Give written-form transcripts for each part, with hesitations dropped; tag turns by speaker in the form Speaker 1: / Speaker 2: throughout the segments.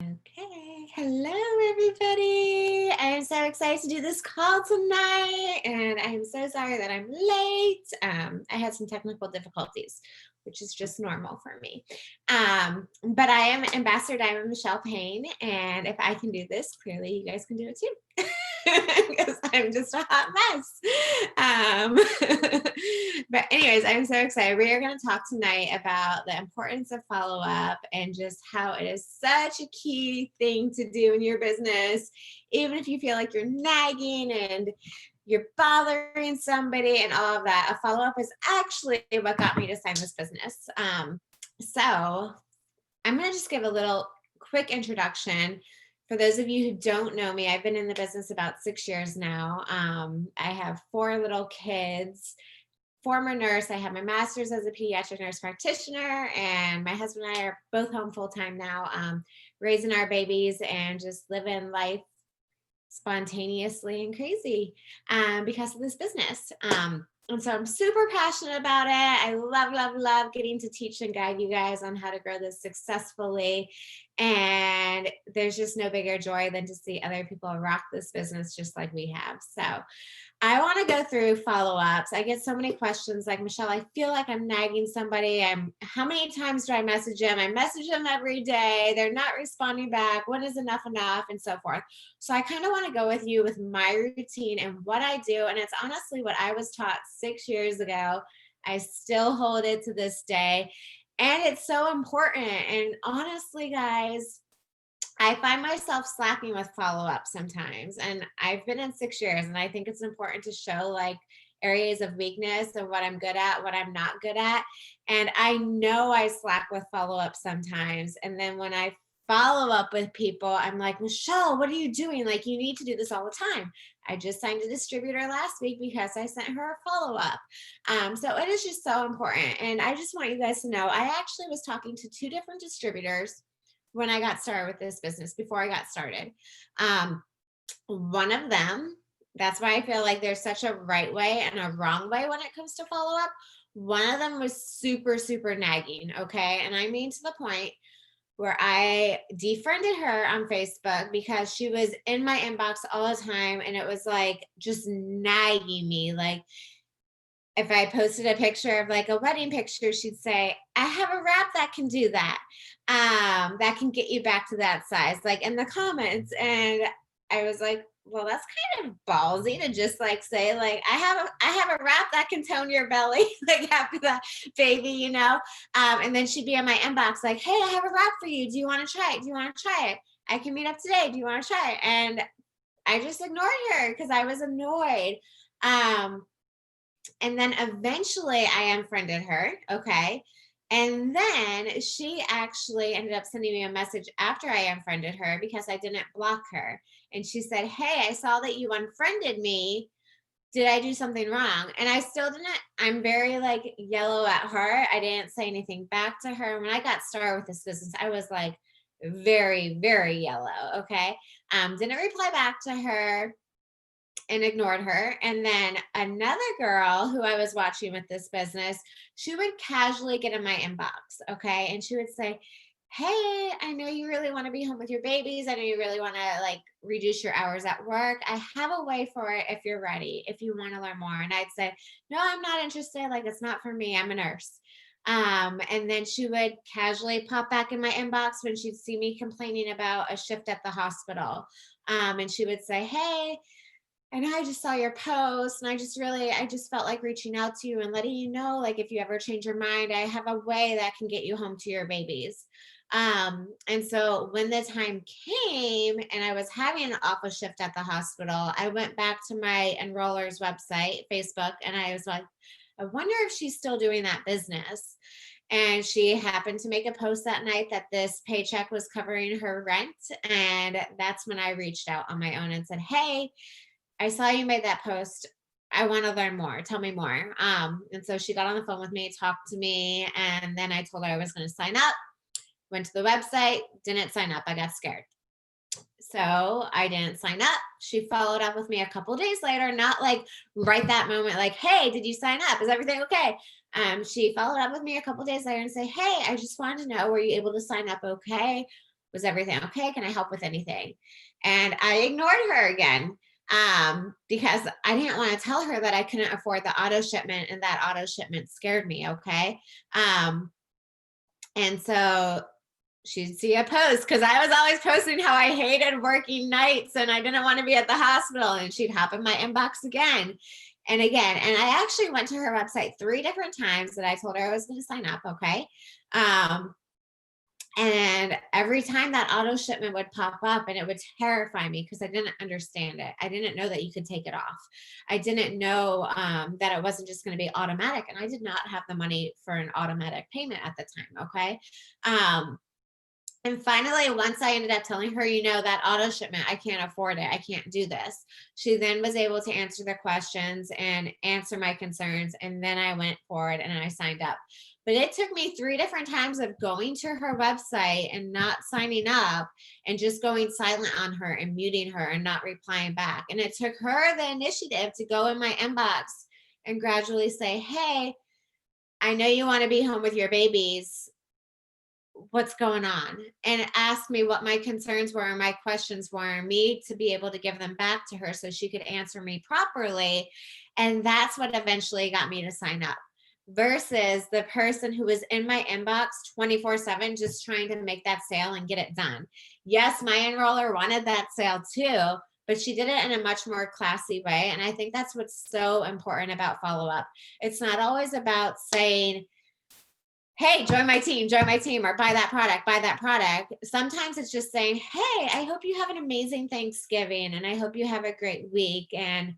Speaker 1: Okay, hello everybody. I'm so excited to do this call tonight, and I'm so sorry that I'm late. I had some technical difficulties, which is just normal for me. But I am Ambassador Diamond Michelle Payne, and if I can do this, clearly you guys can do it too. Because I'm just a hot mess. But anyways, I'm so excited. We are going to talk tonight about the importance of follow up and just how it is such a key thing to do in your business, even if you feel like you're nagging and you're bothering somebody and all of that. A follow up is actually what got me to sign this business. So I'm going to just give a little quick introduction. For those of you who don't know me, I've been in the business about 6 years now. I have 4 little kids, former nurse. I have my master's as a pediatric nurse practitioner, and my husband and I are both home full time now, raising our babies and just living life spontaneously and crazy because of this business. And so I'm super passionate about it. I love getting to teach and guide you guys on how to grow this successfully. And there's just no bigger joy than to see other people rock this business just like we have. So I want to go through follow-ups. I get so many questions like, Michelle, I feel like I'm nagging somebody. How many times do I message them? I message them every day. They're not responding back. When is enough, and so forth. So I kind of want to go with you with my routine and what I do. And it's honestly what I was taught 6 years ago. I still hold it to this day. And it's so important. And honestly, guys, I find myself slacking with follow up sometimes. And I've been in 6 years, and I think it's important to show like areas of weakness and what I'm good at, what I'm not good at. And I know I slack with follow up sometimes. And then when I follow up with people, I'm like, Michelle, what are you doing? Like, you need to do this all the time. I just signed a distributor last week because I sent her a follow up. So it is just so important. And I just want you guys to know I actually was talking to 2 different distributors when I got started with this business, before I got started. One of them, that's why I feel like there's such a right way and a wrong way when it comes to follow up. One of them was super nagging. Okay. And I mean to the point where I defriended her on Facebook because she was in my inbox all the time. And it was like just nagging me. Like, if I posted a picture of like a wedding picture, she'd say, I have a wrap that can do that. That can get you back to that size, like in the comments. And I was like, well, that's kind of ballsy to just like say, like, I have a wrap that can tone your belly, like after the baby. And then she'd be in my inbox, like, hey, I have a wrap for you. Do you want to try it? Do you want to try it? I can meet up today. Do you want to try it? And I just ignored her because I was annoyed. And then eventually I unfriended her. Okay. And then she actually ended up sending me a message after I unfriended her because I didn't block her. And she said, hey, I saw that you unfriended me. Did I do something wrong? And I still didn't. I'm very like yellow at heart. I didn't say anything back to her. When I got started with this business, I was like very yellow. Okay. Didn't reply back to her and ignored her. And then another girl who I was watching with this business, she would casually get in my inbox. Okay. And she would say, hey, I know you really want to be home with your babies. I know you really want to like reduce your hours at work. I have a way for it if you're ready, if you want to learn more. And I'd say, no, I'm not interested. Like, it's not for me. I'm a nurse. And then she would casually pop back in my inbox when she'd see me complaining about a shift at the hospital. And she would say, hey, and I just saw your post, and I just felt like reaching out to you and letting you know, like, if you ever change your mind, I have a way that can get you home to your babies. And so when the time came and I was having an awful shift at the hospital, I went back to my enroller's website, Facebook, and I was like, I wonder if she's still doing that business. And she happened to make a post that night that this paycheck was covering her rent. And that's when I reached out on my own and said, hey, I saw you made that post. I want to learn more. Tell me more. And so she got on the phone with me, talked to me, and then I told her I was going to sign up. Went to the website, didn't sign up. I got scared. So I didn't sign up. She followed up with me a couple days later, not like right that moment, like, hey, did you sign up? Is everything okay? She followed up with me a couple days later and say, hey, I just wanted to know, were you able to sign up okay? Was everything okay? Can I help with anything? And I ignored her again because I didn't want to tell her that I couldn't afford the auto shipment, and that auto shipment scared me. Okay. And so she'd see a post because I was always posting how I hated working nights and I didn't want to be at the hospital. And she'd hop in my inbox again and again. And I actually went to her website 3 different times that I told her I was going to sign up. Okay. And every time that auto shipment would pop up, and it would terrify me because I didn't understand it. I didn't know that you could take it off. I didn't know that it wasn't just going to be automatic. And I did not have the money for an automatic payment at the time. Okay. And finally, once I ended up telling her, that auto shipment, I can't afford it. I can't do this. She then was able to answer the questions and answer my concerns. And then I went forward and I signed up. But it took me 3 different times of going to her website and not signing up and just going silent on her and muting her and not replying back. And it took her the initiative to go in my inbox and gradually say, hey, I know you want to be home with your babies. What's going on? And ask me what my concerns were and my questions were, and me to be able to give them back to her so she could answer me properly. And that's what eventually got me to sign up versus the person who was in my inbox 24/7 just trying to make that sale and get it done. Yes, my enroller wanted that sale too, but she did it in a much more classy way. And I think that's what's so important about follow up. It's not always about saying, hey, join my team, or buy that product. Sometimes it's just saying, hey, I hope you have an amazing Thanksgiving and I hope you have a great week. And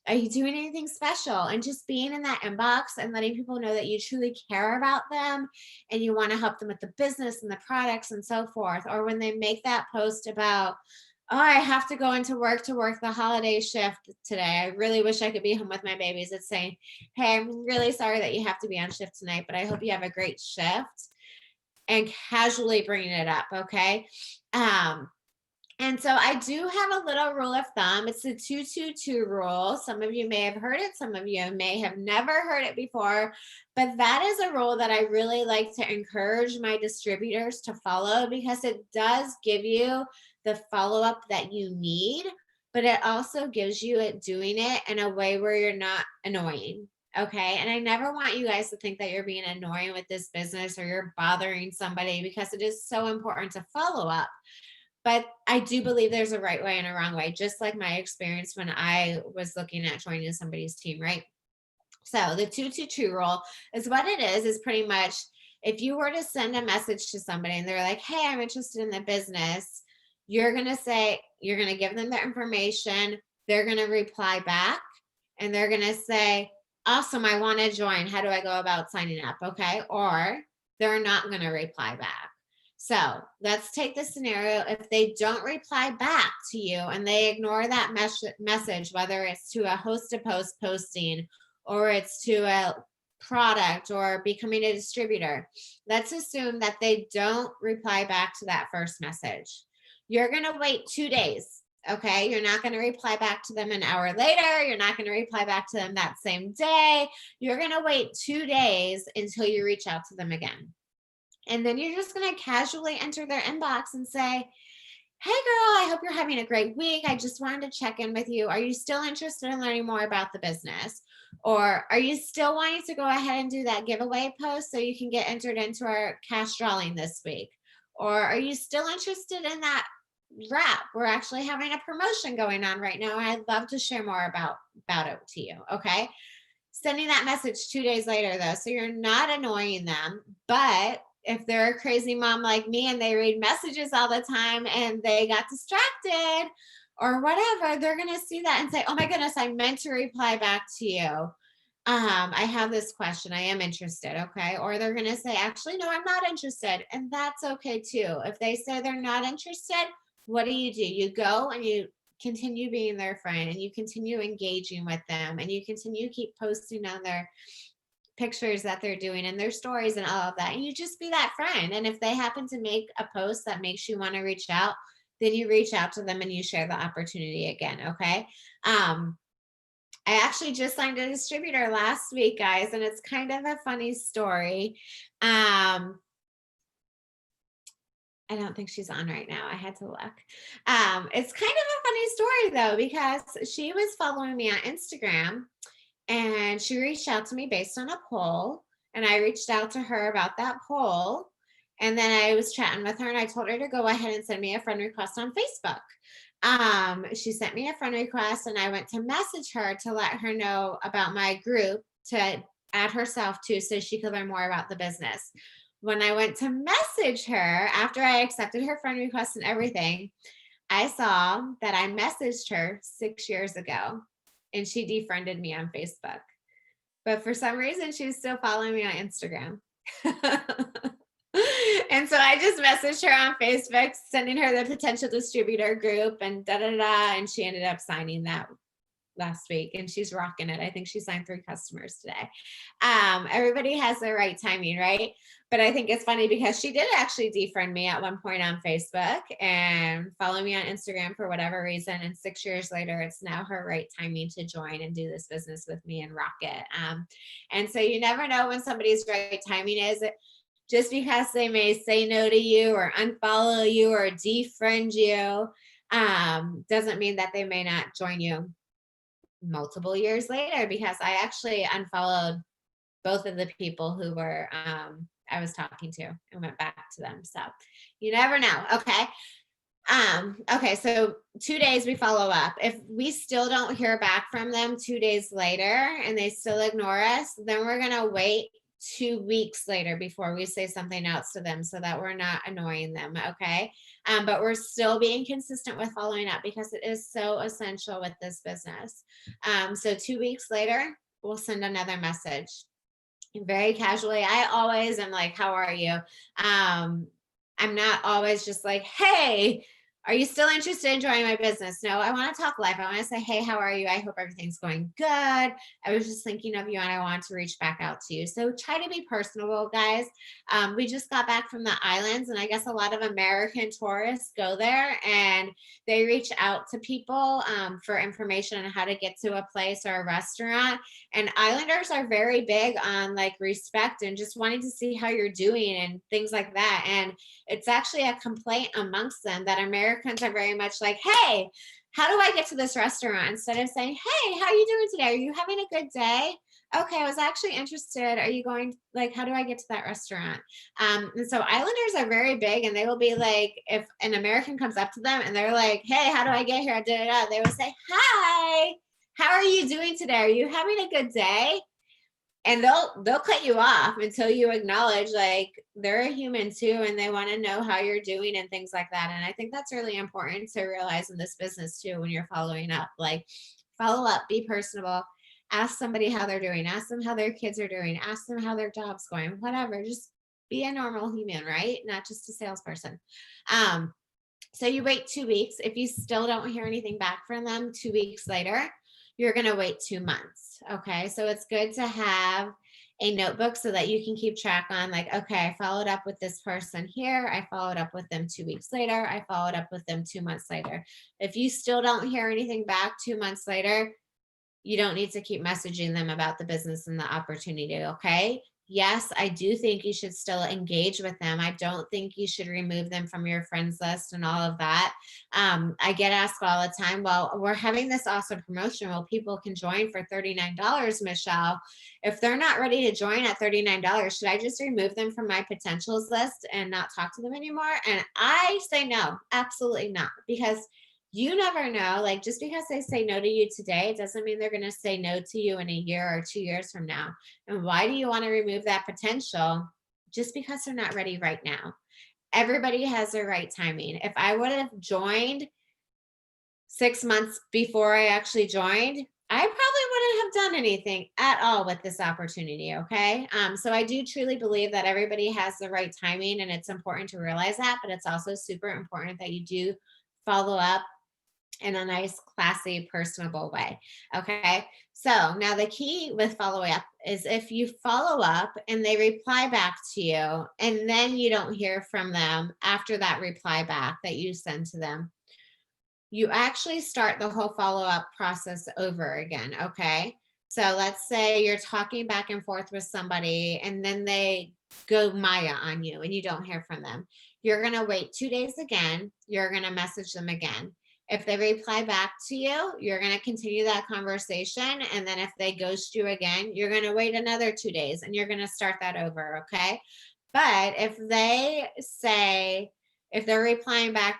Speaker 1: are you doing anything special? And just being in that inbox and letting people know that you truly care about them and you want to help them with the business and the products and so forth. Or when they make that post about, oh, I have to go into work to work the holiday shift today. I really wish I could be home with my babies. It's saying, hey, I'm really sorry that you have to be on shift tonight, but I hope you have a great shift, and casually bringing it up. Okay. And so I do have a little rule of thumb. It's the 222 rule. Some of you may have heard it. Some of you may have never heard it before, but that is a rule that I really like to encourage my distributors to follow because it does give you the follow-up that you need, but it also gives you it doing it in a way where you're not annoying. Okay. And I never want you guys to think that you're being annoying with this business or you're bothering somebody, because it is so important to follow up. But I do believe there's a right way and a wrong way, just like my experience when I was looking at joining somebody's team, right? So the 222 rule is what it is pretty much if you were to send a message to somebody and they're like, hey, I'm interested in the business, you're going to give them the information. They're going to reply back and they're going to say, awesome, I want to join. How do I go about signing up? Okay. Or they're not going to reply back. So let's take the scenario. If they don't reply back to you and they ignore that message, whether it's to a host a post posting or it's to a product or becoming a distributor, let's assume that they don't reply back to that first message. You're going to wait 2 days. Okay. You're not going to reply back to them an hour later. You're not going to reply back to them that same day. You're going to wait 2 days until you reach out to them again. And then you're just going to casually enter their inbox and say, hey, girl, I hope you're having a great week. I just wanted to check in with you. Are you still interested in learning more about the business? Or are you still wanting to go ahead and do that giveaway post so you can get entered into our cash drawing this week? Or are you still interested in that wrap? We're actually having a promotion going on right now. I'd love to share more about it to you. Okay. Sending that message 2 days later, though, so you're not annoying them, but if they're a crazy mom like me and they read messages all the time and they got distracted or whatever, they're going to see that and say, oh my goodness, I meant to reply back to you. I have this question. I am interested. Okay. Or they're going to say, actually, no, I'm not interested. And that's okay too. If they say they're not interested, what do? You go and you continue being their friend and you continue engaging with them and you continue keep posting on their pictures that they're doing and their stories and all of that. And you just be that friend. And if they happen to make a post that makes you want to reach out, then you reach out to them and you share the opportunity again. Okay. I actually just signed a distributor last week, guys, and it's kind of a funny story. I don't think she's on right now. I had to look. It's kind of a funny story though, because she was following me on Instagram and she reached out to me based on a poll. And I reached out to her about that poll. And then I was chatting with her and I told her to go ahead and send me a friend request on Facebook. She sent me a friend request and I went to message her to let her know about my group to add herself to so she could learn more about the business. When I went to message her after I accepted her friend request and everything, I saw that I messaged her 6 years ago and she defriended me on Facebook. But for some reason, she's still following me on Instagram. And so I just messaged her on Facebook, sending her the potential distributor group and da da da. And she ended up signing that last week and she's rocking it. I think she signed 3 customers today. Everybody has the right timing, right? But I think it's funny because she did actually defriend me at one point on Facebook and follow me on Instagram for whatever reason. And 6 years later, it's now her right timing to join and do this business with me and rock it. And so you never know when somebody's right timing is. Just because they may say no to you or unfollow you or defriend you, doesn't mean that they may not join you multiple years later, because I actually unfollowed both of the people who were I was talking to and went back to them. So you never know. Okay. Okay, so 2 days we follow up. If we still don't hear back from them 2 days later and they still ignore us, then we're gonna wait 2 weeks later before we say something else to them so that we're not annoying them. Okay. But we're still being consistent with following up because it is so essential with this business. So 2 weeks later, we'll send another message very casually. I always am like, how are you? I'm not always just like, hey, are you still interested in joining my business? No, I want to talk live. I want to say, hey, how are you? I hope everything's going good. I was just thinking of you and I want to reach back out to you. So try to be personable, guys. We just got back from the islands, and I guess a lot of American tourists go there and they reach out to people for information on how to get to a place or a restaurant. And islanders are very big on like respect and just wanting to see how you're doing and things like that. And it's actually a complaint amongst them that Americans are very much like, hey, how do I get to this restaurant? Instead of saying, hey, how are you doing today? Are you having a good day? Okay, I was actually interested. Are you going, like, how do I get to that restaurant? And so islanders are very big, and they will be like, if an American comes up to them and they're like, hey, how do I get here? Da, da, da, they will say, hi, how are you doing today? Are you having a good day? And they'll cut you off until you acknowledge like they're a human too and they want to know how you're doing and things like that. And I think that's really important to realize in this business too when you're following up. Like, follow up, be personable, ask somebody how they're doing, ask them how their kids are doing, ask them how their job's going, whatever. Just be a normal human, right? Not just a salesperson. So you wait 2 weeks. If you still don't hear anything back from them 2 weeks later, you're going to wait 2 months. Okay. So it's good to have a notebook so that you can keep track on, like, okay, I followed up with this person here. I followed up with them 2 weeks later. I followed up with them 2 months later. If you still don't hear anything back 2 months later, you don't need to keep messaging them about the business and the opportunity. Okay. Yes, I do think you should still engage with them. I don't think you should remove them from your friends list and all of that. I get asked all the time, well, we're having this awesome promotion. Well, people can join for $39, Michelle. If they're not ready to join at $39, should I just remove them from my potentials list and not talk to them anymore? And I say no, absolutely not, because you never know. Like, just because they say no to you today, it doesn't mean they're going to say no to you in a year or 2 years from now. And why do you want to remove that potential just because they're not ready right now? Everybody has their right timing. If I would have joined 6 months before I actually joined, I probably wouldn't have done anything at all with this opportunity. Okay. So I do truly believe that everybody has the right timing, and it's important to realize that, but it's also super important that you do follow up in a nice, classy, personable way. Okay. So now the key with follow up is if you follow up and they reply back to you and then you don't hear from them after that reply back that you send to them, you actually start the whole follow up process over again. Okay. So let's say you're talking back and forth with somebody and then they go Maya on you and you don't hear from them, you're going to wait 2 days again. You're going to message them again. If they reply back to you, you're going to continue that conversation. And then if they ghost you again, you're going to wait another 2 days and you're going to start that over. Okay. But if they say, if they're replying back,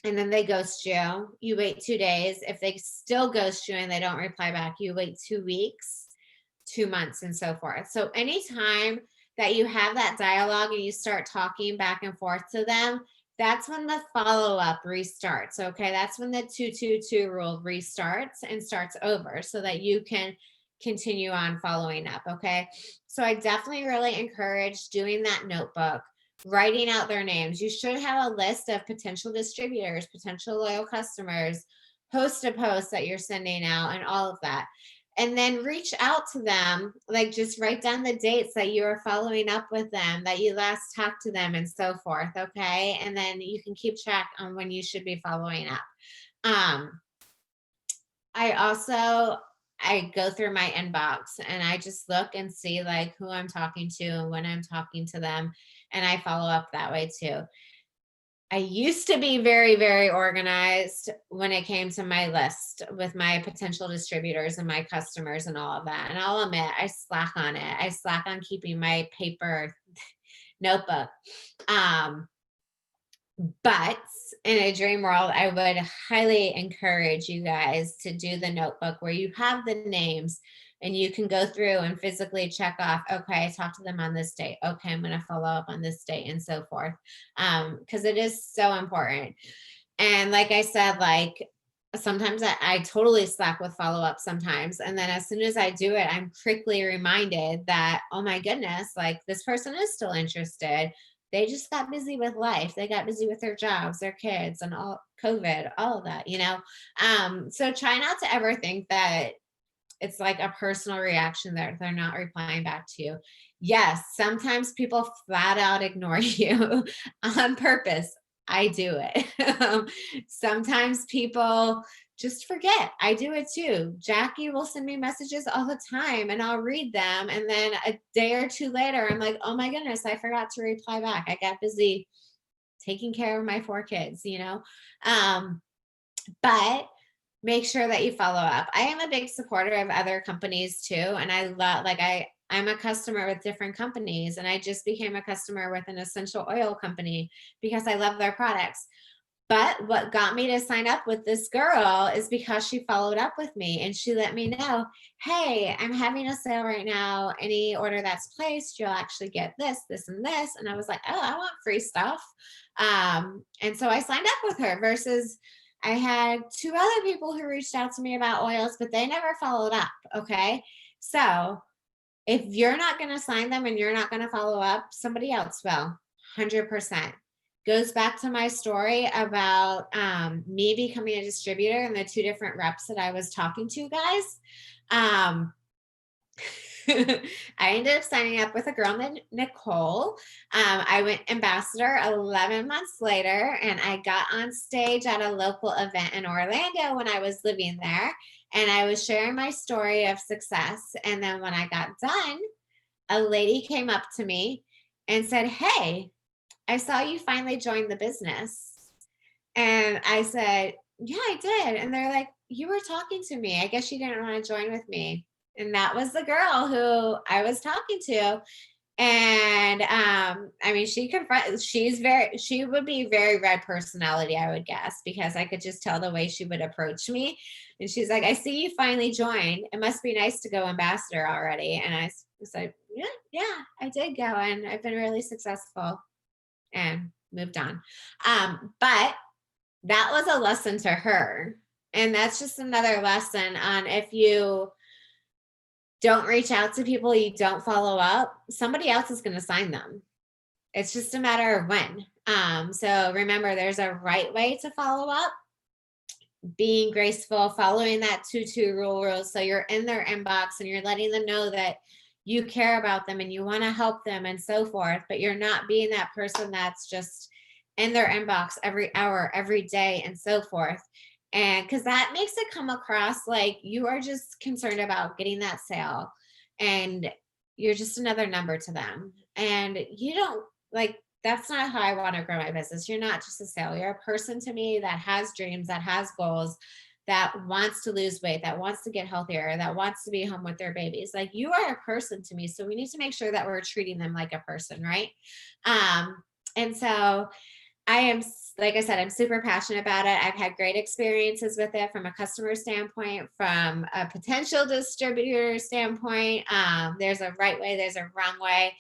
Speaker 1: and then they ghost you, you wait 2 days. If they still ghost you and they don't reply back, you wait 2 weeks, 2 months, and so forth. So anytime that you have that dialogue and you start talking back and forth to them, that's when the follow-up restarts. Okay. That's when the 222 rule restarts and starts over so that you can continue on following up. Okay. So I definitely really encourage doing that notebook, writing out their names. You should have a list of potential distributors, potential loyal customers, post to post that you're sending out, and all of that. And then reach out to them, like just write down the dates that you are following up with them, that you last talked to them, and so forth. Okay. And then you can keep track on when you should be following up. I also, I go through my inbox and I just look and see like who I'm talking to and when I'm talking to them. And I follow up that way too. I used to be very, very organized when it came to my list with my potential distributors and my customers and all of that. And I'll admit, I slack on it. I slack on keeping my paper notebook. But in a dream world, I would highly encourage you guys to do the notebook where you have the names and you can go through and physically check off, okay, I talked to them on this date. Okay, I'm going to follow up on this date, and so forth. Because it is so important. And like I said, like sometimes I totally slack with follow up sometimes. And then as soon as I do it, I'm quickly reminded that, oh my goodness, like this person is still interested. They just got busy with life. They got busy with their jobs, their kids, and all COVID, all of that, you know? So try not to ever think that it's like a personal reaction that they're not replying back to you. Yes, sometimes people flat out ignore you on purpose. I do it. Sometimes people just forget. I do it too. Jackie will send me messages all the time and I'll read them. And then a day or two later, I'm like, oh my goodness, I forgot to reply back. I got busy taking care of my 4 kids, you know? But make sure that you follow up. I am a big supporter of other companies too. And I love, like, I'm a customer with different companies, and I just became a customer with an essential oil company because I love their products. But what got me to sign up with this girl is because she followed up with me and she let me know, hey, I'm having a sale right now. Any order that's placed, you'll actually get this, this, and this. And I was like, oh, I want free stuff. And so I signed up with her versus I had 2 other people who reached out to me about oils, but they never followed up. Okay. So if you're not going to sign them and you're not going to follow up, somebody else will. 100%. Goes back to my story about me becoming a distributor and the 2 different reps that I was talking to, guys. I ended up signing up with a girl named Nicole. I went ambassador 11 months later, and I got on stage at a local event in Orlando when I was living there. And I was sharing my story of success. And then when I got done, a lady came up to me and said, hey, I saw you finally joined the business. And I said, yeah, I did. And they're like, you were talking to me. I guess you didn't want to join with me. And that was the girl who I was talking to. And I mean, she would be very red personality, I would guess, because I could just tell the way she would approach me. And she's like, I see you finally joined. It must be nice to go ambassador already. And I said, yeah, I did go, and I've been really successful, and moved on. But that was a lesson to her. And that's just another lesson on, if you don't reach out to people, you don't follow up, somebody else is going to sign them. It's just a matter of when. So remember, there's a right way to follow up, being graceful, following that 2-2 rule. So you're in their inbox and you're letting them know that you care about them and you want to help them and so forth, but you're not being that person that's just in their inbox every hour, every day, and so forth. And because that makes it come across like you are just concerned about getting that sale, and you're just another number to them. And you don't like that's not how I want to grow my business. You're not just a sale. You're a person to me that has dreams, that has goals, that wants to lose weight, that wants to get healthier, that wants to be home with their babies. Like you are a person to me. So we need to make sure that we're treating them like a person, right? And so like I said, I'm super passionate about it. I've had great experiences with it from a customer standpoint, from a potential distributor standpoint. There's a right way, there's a wrong way.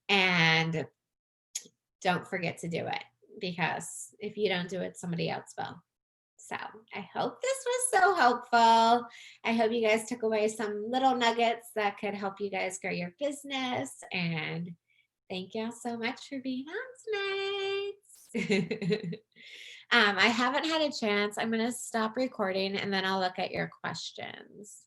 Speaker 1: And don't forget to do it because if you don't do it, somebody else will. So I hope this was so helpful. I hope you guys took away some little nuggets that could help you guys grow your business. And thank y'all so much for being on tonight. I haven't had a chance. I'm going to stop recording and then I'll look at your questions.